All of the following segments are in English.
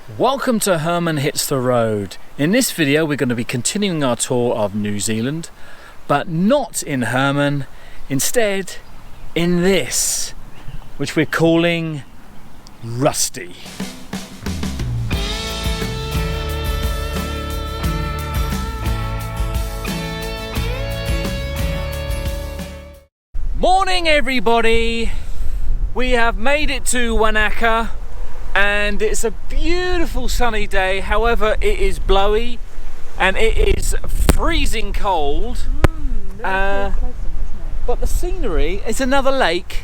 Welcome to Herman Hits the Road. In this video we're going to be continuing our tour of New Zealand, but not in Herman, instead in this, which we're calling Rusty. Morning everybody! We have made it to Wanaka and it's a beautiful sunny day. However, it is blowy and it is freezing cold. Pleasant, isn't it? But the scenery is another lake,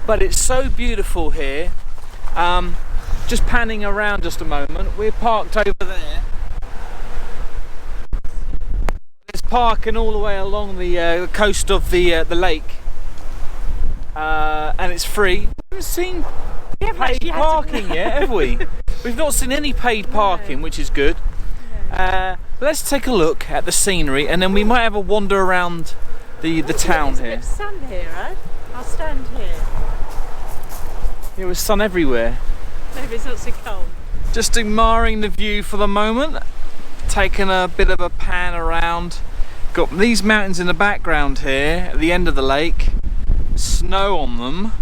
but it's so beautiful here. Just panning around just a moment, we're parked over there. There's parking all the way along the coast of the lake, and it's free. We haven't seen paid parking yet, have we? We've not seen any paid parking, which is good. Let's take a look at the scenery, and then we might have a wander around the town here. There's sun here, right? I'll stand here. There was sun everywhere. Maybe it's not so cold. Just admiring the view for the moment, taking a bit of a pan around. Got these mountains in the background here at the end of the lake, snow on them,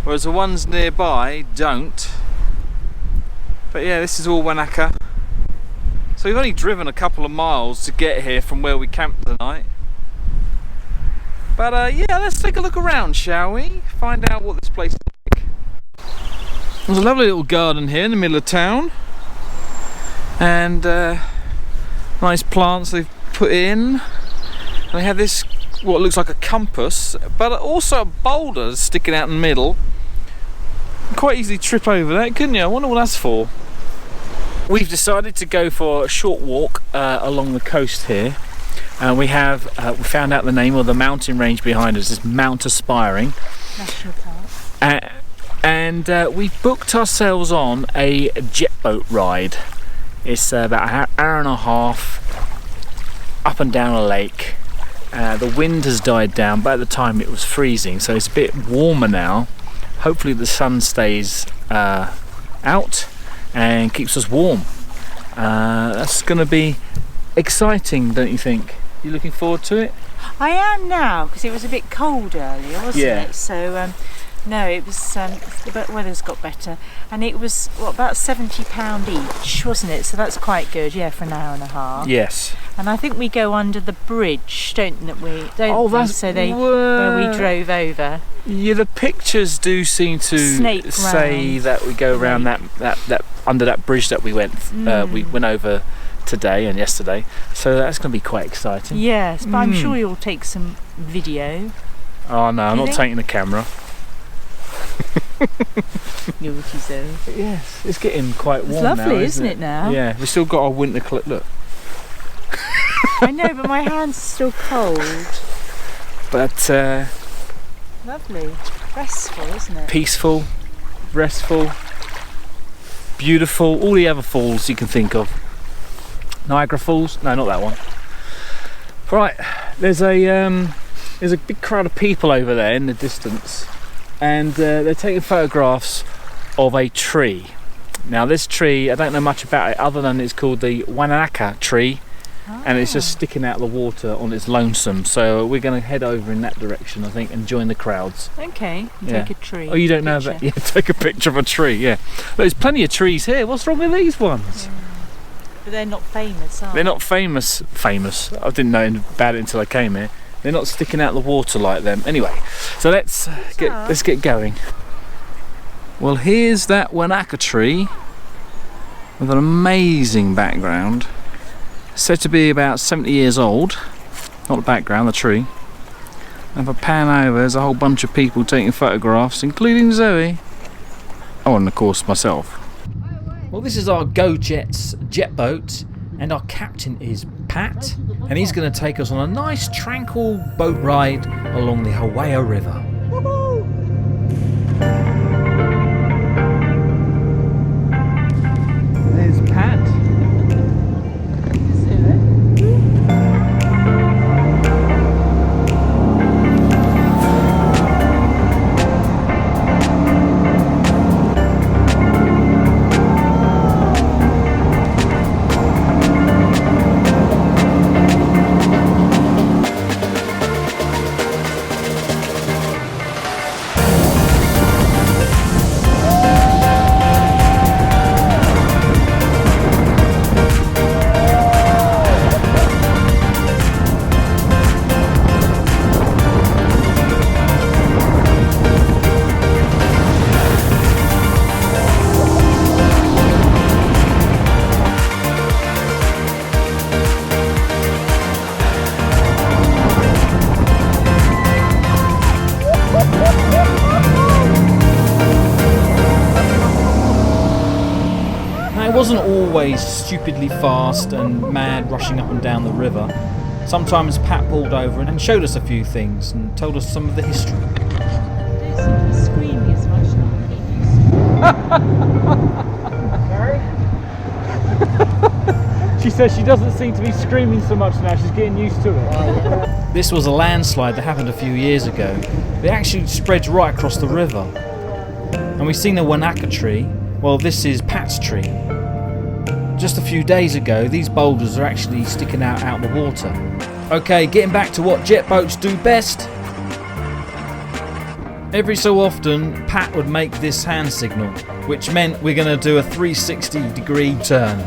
whereas the ones nearby don't. But yeah, this is all Wanaka. So we've only driven a couple of miles to get here from where we camped tonight. But yeah, let's take a look around, shall we? Find out what this place is like. There's a lovely little garden here in the middle of town, and nice plants they've put in. And they have this, what looks like a compass, but also a boulder sticking out in the middle. You can quite easily trip over that, couldn't you? I wonder what that's for. We've decided to go for a short walk along the coast here, and we have we found out the name of the mountain range behind us is Mount Aspiring National Park. And we've booked ourselves on a jet boat ride. It's about an hour and a half up and down a lake. The wind has died down, but at the time it was freezing, so it's a bit warmer now. Hopefully the sun stays out and keeps us warm. That's going to be exciting, don't you think? You looking forward to it? I am now, because it was a bit cold earlier, wasn't it? So no, it was the weather's got better, and it was what, about £70 each, wasn't it? So that's quite good, yeah, for an hour and a half. Yes. And I think we go under the bridge, don't we? So where we drove over. Yeah, the pictures do seem to say that we go around that under that bridge that we went over today and yesterday. So that's going to be quite exciting. Yes, but I'm sure you'll take some video. Oh no, I'm not taking the camera. Naughty Zoe. Yes, it's getting quite warm now. It's lovely, isn't it now? Yeah, we've still got our winter coat. Look. I know, but my hands are still cold. But lovely, restful, isn't it? Peaceful, restful, beautiful. All the other falls you can think of. Niagara Falls? No, not that one. Right, there's a big crowd of people over there in the distance, and they're taking photographs of a tree. Now this tree, I don't know much about it other than it's called the Wanaka tree, and it's just sticking out of the water on its lonesome. So we're going to head over in that direction, I think, and join the crowds. Okay, take a tree. Oh, you don't know that? Yeah, take a picture of a tree, yeah. There's plenty of trees here. What's wrong with these ones? Yeah. But they're not famous, are they? They're not famous. I didn't know about it until I came here. They're not sticking out the water like them. Anyway, so let's get going. Well, here's that Wanaka tree with an amazing background. Said to be about 70 years old. Not the background, the tree. And if I pan over, there's a whole bunch of people taking photographs, including Zoe. Oh, and of course myself. Well, this is our Go Jets jet boat, and our captain is Pat, and he's going to take us on a nice tranquil boat ride along the Hawea River. There's Pat. wasn't always stupidly fast and mad rushing up and down the river. Sometimes Pat pulled over and showed us a few things and told us some of the history. Don't seem to be screaming as much now. Sorry? She says she doesn't seem to be screaming so much now, she's getting used to it. This was a landslide that happened a few years ago. It actually spreads right across the river. And we've seen the Wanaka tree. Well, this is Pat's tree. Just a few days ago, these boulders are actually sticking out the water. Okay, getting back to what jet boats do best. Every so often, Pat would make this hand signal, which meant we're going to do a 360-degree turn.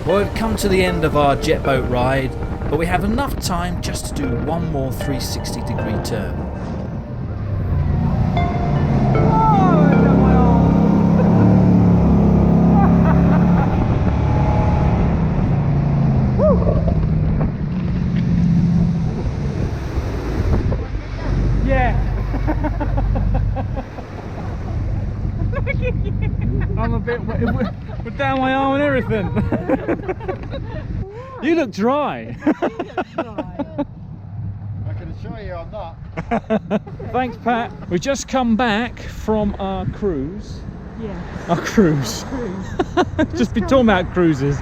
Well, we've come to the end of our jet boat ride, but we have enough time just to do one more 360-degree turn. Yeah. I'm a bit with down my arm and everything. You look dry. I can assure you I'm not. Thanks, Pat. We just come back from our cruise. Yeah. Our cruise. Just been talking about cruises.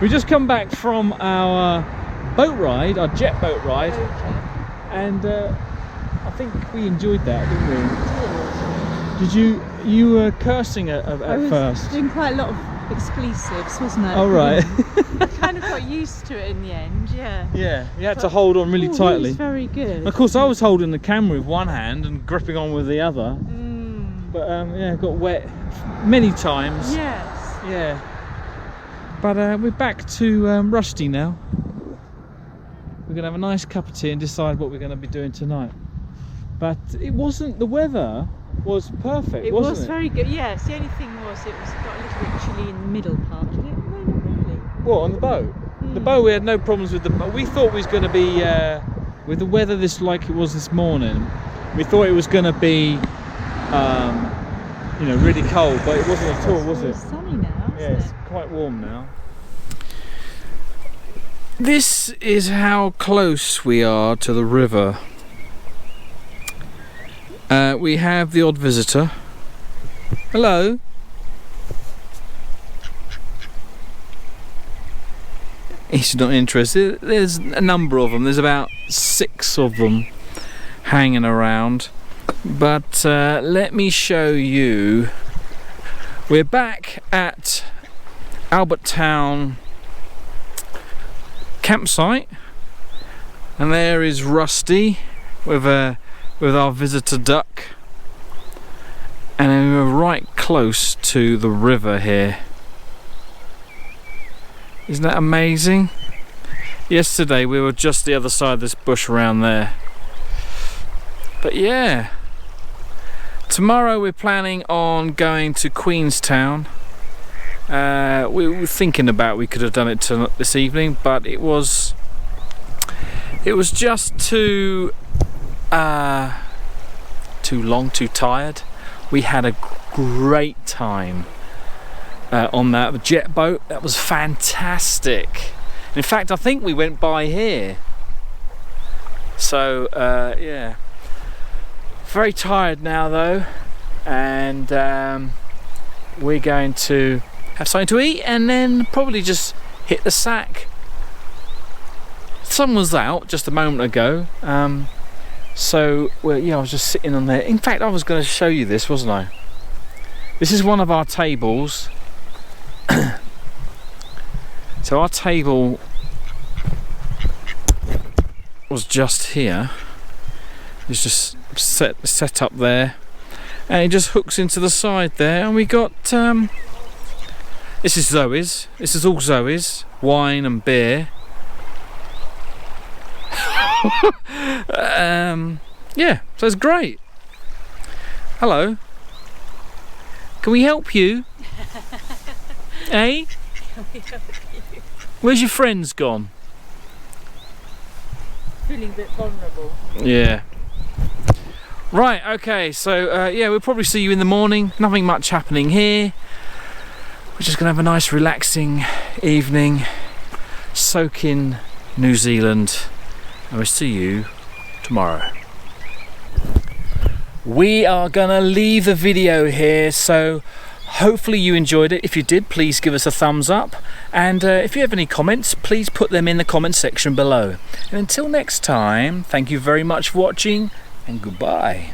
We just come back from our boat ride, our jet boat ride, and I think we enjoyed that, didn't we? Did you? You were cursing at first. Doing quite a lot of expletives, wasn't it? Oh right. I kind of got used to it in the end. Yeah. Yeah, you had to hold on really tightly. It was very good. Of course, I was holding the camera with one hand and gripping on with the other. But yeah, got wet many times. Yes. Yeah. But we're back to Rusty now. We're gonna have a nice cup of tea and decide what we're gonna be doing tonight. But it wasn't. The weather was perfect. It wasn't was very good. Yes. The only thing was it was got a little bit chilly in the middle part. Did it? No, not really. What, on the boat? The boat, we had no problems with the boat. We thought it was going to be with the weather like it was this morning. We thought it was going to be, you know, really cold, but it wasn't at all, was it? It's sunny now. Yeah, it's quite warm now. This is how close we are to the river. We have the odd visitor. Hello. He's not interested. There's a number of them. There's about 6 of them hanging around. But let me show you. We're back at Albert Town campsite, and there is Rusty with our visitor duck, and we're right close to the river here. Isn't that amazing? Yesterday we were just the other side of this bush around there. But yeah, tomorrow we're planning on going to Queenstown. We were thinking about we could have done it this evening, but it was just too long, too tired. We had a great time on that jet boat. That was fantastic. In fact, I think we went by here. So yeah, very tired now though, and we're going to have something to eat and then probably just hit the sack. The sun was out just a moment ago, so well, yeah, I was just sitting on there. In fact, I was going to show you this, wasn't I? This is one of our tables. So our table was just here. It's just set up there, and it just hooks into the side there, and we got this is Zoe's. This is all Zoe's wine and beer. Yeah, so it's great. Hello. Can we help you? Eh? Can we help you? Where's your friends gone? Feeling a bit vulnerable. Yeah. Right, okay, so yeah, we'll probably see you in the morning. Nothing much happening here. We're just going to have a nice relaxing evening, soak in New Zealand, and we'll see you tomorrow. We are going to leave the video here, so hopefully you enjoyed it. If you did, please give us a thumbs up, and if you have any comments, please put them in the comment section below. And until next time, thank you very much for watching, and goodbye.